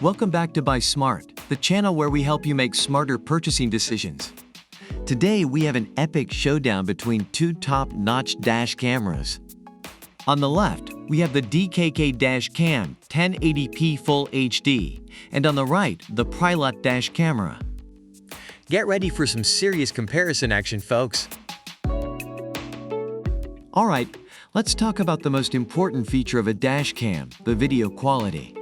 Welcome back to Buy Smart, the channel where we help you make smarter purchasing decisions. Today we have an epic showdown between two top-notch dash cameras. On the left, we have the DKK Dash Cam 1080p Full HD, and on the right, the Prilot Dash Camera. Get ready for some serious comparison action, folks. Alright, let's talk about the most important feature of a dash cam, the video quality.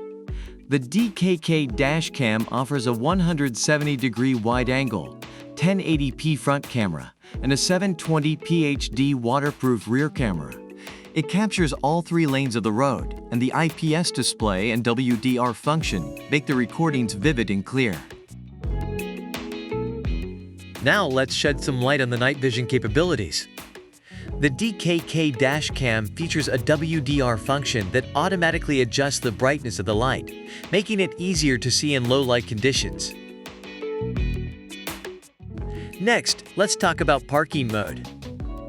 The DKK Dash Cam offers a 170-degree wide-angle, 1080p front camera, and a 720p HD waterproof rear camera. It captures all three lanes of the road, and the IPS display and WDR function make the recordings vivid and clear. Now let's shed some light on the night vision capabilities. The DKK Dash Cam features a WDR function that automatically adjusts the brightness of the light, making it easier to see in low light conditions. Next, let's talk about parking mode.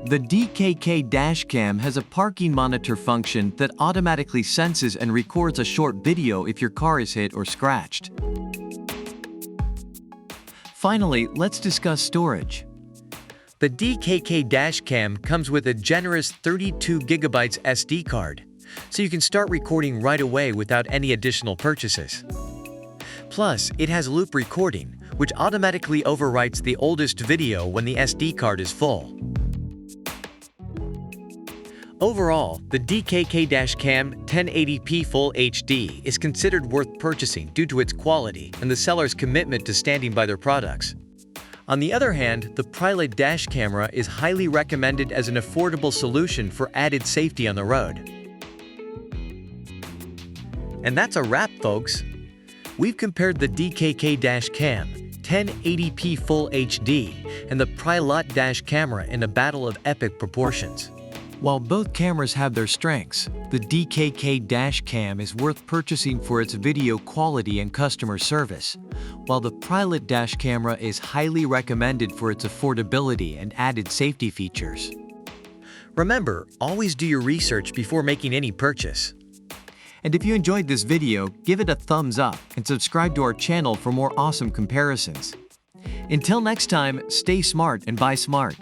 The DKK Dash Cam has a parking monitor function that automatically senses and records a short video if your car is hit or scratched. Finally, let's discuss storage. The DKK Dash Cam comes with a generous 32GB SD card, so you can start recording right away without any additional purchases. Plus, it has loop recording, which automatically overwrites the oldest video when the SD card is full. Overall, the DKK Dash Cam 1080p Full HD is considered worth purchasing due to its quality and the seller's commitment to standing by their products. On the other hand, the Prilot Dash Camera is highly recommended as an affordable solution for added safety on the road. And that's a wrap, folks. We've compared the DKK Dash Cam 1080p Full HD and the Prilot Dash Camera in a battle of epic proportions. While both cameras have their strengths, the DKK Dash Cam is worth purchasing for its video quality and customer service, while the Prilot Dash Camera is highly recommended for its affordability and added safety features. Remember, always do your research before making any purchase. And if you enjoyed this video, give it a thumbs up and subscribe to our channel for more awesome comparisons. Until next time, stay smart and buy smart.